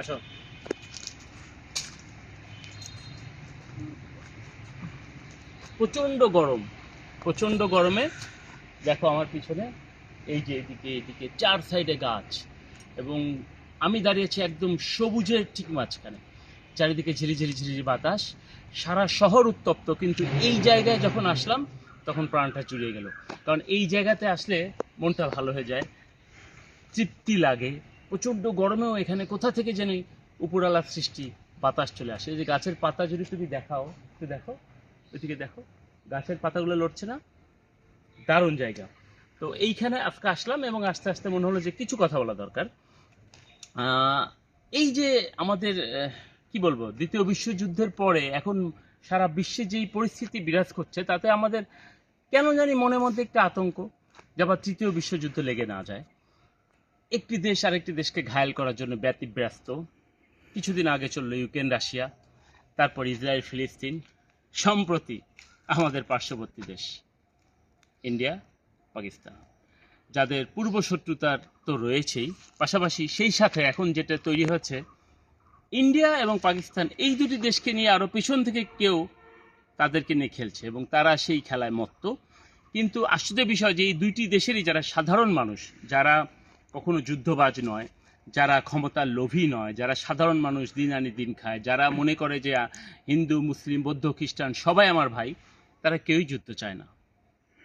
আসো। প্রচণ্ড গরম, প্রচণ্ড গরমে দেখো আমার পিছনে এই যে এদিকে এদিকে চার সাইডে গাছ, এবং আমি দাঁড়িয়েছি একদম সবুজের ঠিক মাঝখানে। চারিদিকে ঝিরিঝিরি ঝিরিঝিরি বাতাস, সারা শহর উত্তপ্ত, কিন্তু এই জায়গায় যখন আসলাম তখন প্রাণটা জুড়িয়ে গেল। কারণ এই জায়গাতে আসলে মনটা ভালো হয়ে যায়, তৃপ্তি লাগে। প্রচণ্ড গরমেও এখানে কোথা থেকে যেন উপরালার সৃষ্টি, বাতাস চলে আসে। এই যে গাছের পাতা যদি তুমি দেখাও, একটু দেখো, ওইদিকে দেখো, গাছের পাতাগুলো লড়ছে না? দারুণ জায়গা। তো এইখানে আজকে আসলাম এবং আস্তে আস্তে মনে হলো যে কিছু কথা বলা দরকার। এই যে আমাদের কি বলবো, দ্বিতীয় বিশ্বযুদ্ধের পরে এখন সারা বিশ্বে যেই পরিস্থিতি বিরাজ করছে, তাতে আমাদের কেন জানি মনের মধ্যে একটা আতঙ্ক যে আবার তৃতীয় বিশ্বযুদ্ধ লেগে না যায়। একটি দেশ আরেকটি দেশকে ঘায়েল করার জন্য ব্যতিব্যস্ত। কিছুদিন আগে চললো ইউক্রেন রাশিয়া, তারপর ইসরায়েল ফিলিস্তিন, সম্প্রতি আমাদের পার্শ্ববর্তী দেশ ইন্ডিয়া পাকিস্তান, যাদের পূর্বশত্রুতার তো রয়েছেই, পাশাপাশি সেই সাথে এখন যেটা তৈরি হচ্ছে, ইন্ডিয়া এবং পাকিস্তান এই দুটি দেশকে নিয়ে আরও পিছন থেকে কেউ তাদেরকে নিয়ে খেলছে এবং তারা সেই খেলায় মত্ত। কিন্তু আশ্চর্যের বিষয় যে এই দুইটি দেশেরই যারা সাধারণ মানুষ, যারা কখনো যুদ্ধবাজ নয়, যারা ক্ষমতার লোভী নয়, যারা সাধারণ মানুষ, দিন আনি দিন খায়, যারা মনে করে যে হিন্দু মুসলিম বৌদ্ধ খ্রিস্টান সবাই আমার ভাই, তারা কেউই যুদ্ধ চায় না।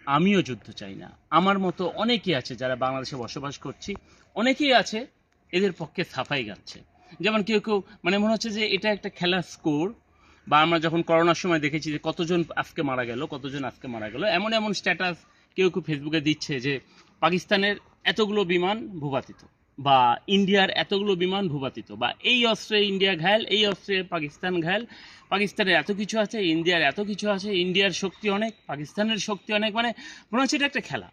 আমিও যুদ্ধ চাই না। আমার মতো অনেকেই আছে যারা বাংলাদেশে বসবাস করছি, অনেকেই আছে এদের পক্ষে সাফাই গাচ্ছে। যেমন কেউ কেউ মানে মনে হচ্ছে যে এটা একটা খেলার স্কোর, বা আমরা যখন করোনার সময় দেখেছি যে কতজন আজকে মারা গেল, কতজন আজকে মারা গেল, এমন এমন স্ট্যাটাস কেউ কেউ ফেসবুকে দিচ্ছে যে পাকিস্তানের এতগুলো বিমান ভূপাতিত, বা ইন্ডিয়ার এতগুলো বিমান ভূপাতিত, বা এই অস্ত্রে ইন্ডিয়া ঘায়েল, এই অস্ত্রে পাকিস্তান ঘায়েল, পাকিস্তানের এত কিছু আছে, ইন্ডিয়ার এত কিছু আছে, ইন্ডিয়ার শক্তি অনেক, পাকিস্তানের শক্তি অনেক, মানে মনে হচ্ছে এটা একটা খেলা।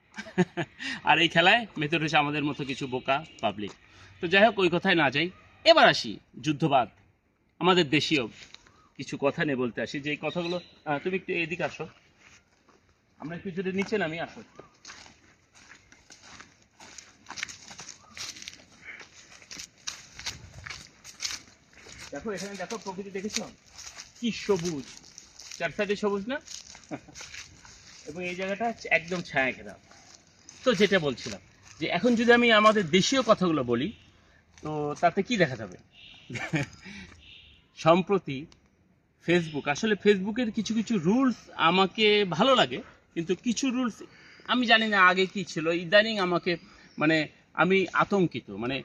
আর এই খেলায় মেতে রয়েছে আমাদের মতো কিছু বোকা পাবলিক। তো যাই হোক, ওই কথায় না যাই, এবার আসি যুদ্ধবাদ, আমাদের দেশীয় কিছু কথা নিয়ে বলতে আসি, যে এই কথাগুলো তুমি একটু এদিকে আসো, আমরা একটু যদি নিচে নামি, আসো। দেখো এখানে, দেখো প্রকৃতি দেখেছো কি সবুজ, চার সাইডে সবুজ না? এবং এই জায়গাটা একদম ছায়া ঘেরা। তো যেটা বলছিলাম, যে এখন যদি আমি আমাদের দেশীয় কথাগুলো বলি, তো তাতে কি দেখা যাবে? সম্প্রতি ফেসবুক, আসলে ফেসবুকের কিছু কিছু রুলস আমাকে ভালো লাগে, কিন্তু কিছু রুলস আমি জানি না আগে কি ছিল, ইদানিং আমাকে মানে আমি আতঙ্কিত। মানে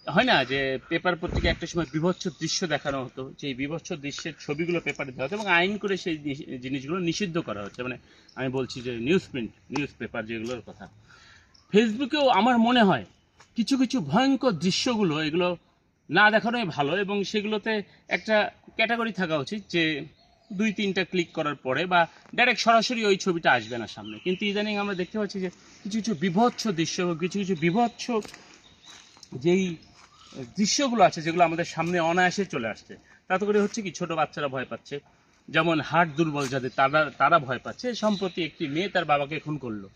হয় না যে পেপার পত্রিকা একটা সময় বিভৎস দৃশ্য দেখানো হতো, যে এই বিভৎস দৃশ্যের ছবিগুলো পেপারে দেওয়া হতো এবং আইন করে সেই জিনিসগুলো নিষিদ্ধ করা হচ্ছে। মানে আমি বলছি যে নিউজ প্রিন্ট, নিউজ পেপার যেগুলোর কথা, ফেসবুকেও আমার মনে হয় কিছু কিছু ভয়ঙ্কর দৃশ্যগুলো, এগুলো না দেখানোই ভালো, এবং সেগুলোতে একটা ক্যাটাগরি থাকা উচিত যে 2-3টা ক্লিক করার পরে বা ডাইরেক্ট সরাসরি ওই ছবিটা আসবে না সামনে। কিন্তু ইদানিং আমরা দেখতে পাচ্ছি যে কিছু কিছু বিভৎস দৃশ্য, কিছু কিছু বিভৎস যেই দৃশ্যগুলো আছে, যেগুলো আমাদের সামনে অনায়াসে চলে আসছে, তাতে করে হচ্ছে কি, ছোট বাচ্চারা ভয় পাচ্ছে, যেমন হার্ট দুর্বল যাদের, তারা তারা ভয় পাচ্ছে। সম্প্রতি একটি মেয়ে তার বাবাকে খুন করলো,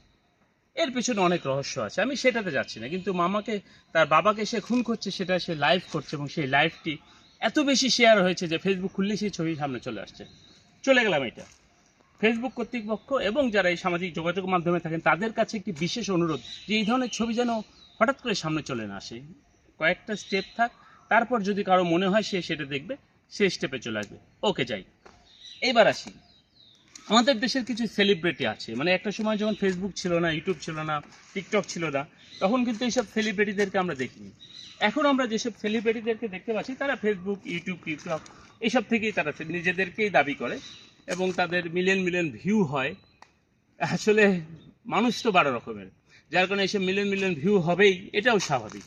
এর পেছনে অনেক রহস্য আছে, আমি সেটাতে যাচ্ছি না, কিন্তু মামাকে, তার বাবাকে সে খুন করছে, সেটা সে লাইভ করছে, এবং সেই লাইভটি এত বেশি শেয়ার হয়েছে যে ফেসবুক খুললে সেই ছবি সামনে চলে আসছে। চলে গেলাম এটা ফেসবুক কর্তৃপক্ষ এবং যারা এই সামাজিক যোগাযোগ মাধ্যমে থাকেন তাদের কাছে একটি বিশেষ অনুরোধ, যে এই ধরনের ছবি যেন হঠাৎ করে সামনে চলে না আসে, কয়েকটা স্টেপ থাক, তারপর যদি কারো মনে হয় সে সেটা দেখবে, সে স্টেপে চলে আসবে। ওকে, যাই, এবার আসি, আমাদের দেশের কিছু সেলিব্রিটি আছে, মানে একটা সময় যখন ফেসবুক ছিল না, ইউটিউব ছিল না, টিকটক ছিল না, তখন কিন্তু এইসব সেলিব্রিটিদেরকে আমরা দেখিনি। এখন আমরা যেসব সেলিব্রিটিদেরকে দেখতে পাচ্ছি, তারা ফেসবুক, ইউটিউব, টিকটক এইসব থেকেই তারা নিজেদেরকেই দাবি করে, এবং তাদের মিলিয়ন মিলিয়ন ভিউ হয়। আসলে মানুষ তো 12 রকমের, যার কারণে এইসব মিলিয়ন মিলিয়ন ভিউ হবেই, এটাও স্বাভাবিক।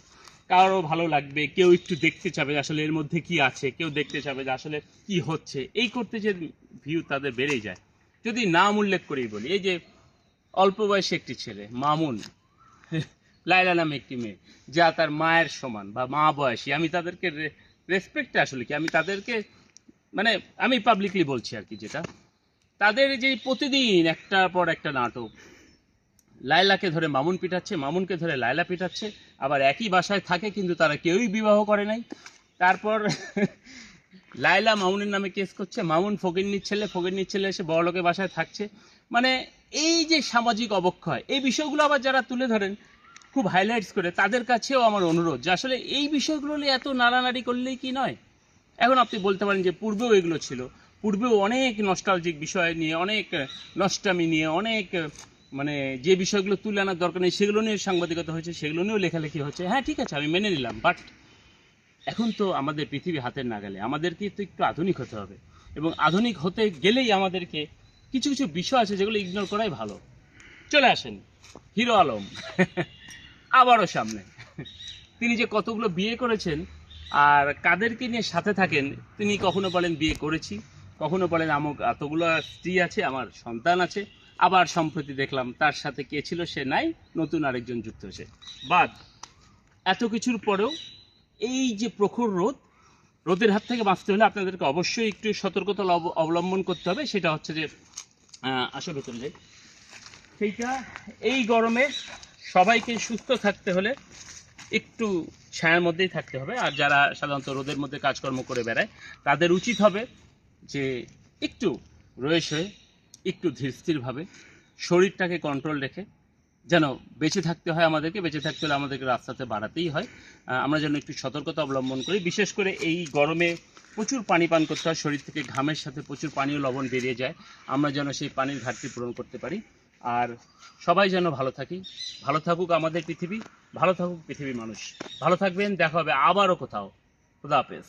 কারো ভালো লাগবে, কেউ একটু দেখতে চাবে আসলে এর মধ্যে কি আছে, কেউ দেখতে চাবে যে আসলে কি হচ্ছে, এই করতে যে ভিউ তাদের বেড়েই যায়। যদি নাম উল্লেখ করেই বলি, এই যে অল্প বয়সী একটি ছেলে মামুন, লায়লা নামে একটি মেয়ে, যা তার মায়ের সমান বা মা বয়সী, আমি তাদেরকে রেসপেক্টে, আসলে কি আমি তাদেরকে মানে আমি পাবলিকলি বলছি আর কি, যেটা তাদের যে প্রতিদিন একটার পর একটা নাটক, লায়লাকে ধরে মামুন পিটাচ্ছে, মামুনকে ধরে লায়লা পিটাচ্ছে, আবার একই বাসায় থাকে কিন্তু তারা কেউই বিবাহ করে নাই, তারপর লায়লা মামুনের নামে কেস করছে, মামুন ফকিন্নির ছেলে এসে বড়লোকের বাসায় থাকছে। মানে এই যে সামাজিক অবক্ষয়, এই বিষয়গুলো আবার যারা তুলে ধরেন খুব হাইলাইটস করে, তাদের কাছেও আমার অনুরোধ যে আসলে এই বিষয়গুলো নিয়ে এত নাড়ানাড়ি করলেই কি নয়। এখন আপনি বলতে পারেন যে পূর্বেও এগুলো ছিল, পূর্বেও অনেক নস্টালজিক বিষয় নিয়ে, অনেক নষ্টামি নিয়ে, অনেক মানে যে বিষয়গুলো তুলে আনার দরকার নেই সেগুলো নিয়ে সাংবাদিকতা হয়েছে, সেগুলো নিয়েও লেখালেখি হচ্ছে। হ্যাঁ ঠিক আছে, আমি মেনে নিলাম, বাট এখন তো আমাদের পৃথিবী হাতের নাগালে, আমাদেরকে তো একটু আধুনিক হতে হবে, এবং আধুনিক হতে গেলেই আমাদেরকে কিছু কিছু বিষয় আছে যেগুলো ইগনোর করাই ভালো। চলে আসেন হিরো আলম আবারও সামনে। তিনি যে কতগুলো বিয়ে করেছেন আর কাদেরকে নিয়ে সাথে থাকেন, তিনি কখনো বলেন বিয়ে করেছি, কখনো বলেন আমুক এতগুলো স্ত্রী আছে, আমার সন্তান আছে, আবার সম্প্রতি দেখলাম তার সাথে কে ছিল সে নাই, নতুন আরেকজন যুক্ত হয়েছে। বাদ এত কিছুর পরেও এই যে প্রখর রোদের হাত থেকে বাঁচতে হলে আপনাদেরকে অবশ্যই একটু সতর্কতা অবলম্বন করতে হবে। সেটা হচ্ছে যে আসো ভেতরে যাই, সেইটা এই গরমে সবাইকে সুস্থ থাকতে হলে একটু ছায়ার মধ্যেই থাকতে হবে। আর যারা সাধারণত রোদের মধ্যে কাজকর্ম করে বেড়ায় তাদের উচিত হবে যে একটু রয়েস হয়ে, একটু ধীরস্থিরভাবে শরীরটাকে কন্ট্রোল রেখে যেন বেঁচে থাকতে হয়। আমাদেরকে বেঁচে থাকতে হলে আমাদেরকে রাস্তাতে বাড়াতেই হয়। আমরা যেন একটু সতর্কতা অবলম্বন করি। বিশেষ করে এই গরমে প্রচুর পানি পান করতে হয়, শরীর থেকে ঘামের সাথে প্রচুর পানি ও লবণ বেরিয়ে যায়, আমরা যেন সেই পানির ঘাটতি পূরণ করতে পারি। আর সবাই যেন ভালো থাকি, ভালো থাকুক আমাদের পৃথিবী, ভালো থাকুক পৃথিবীর মানুষ। ভালো থাকবেন, দেখা হবে আবারও কোথাও। খুদা হাফেজ।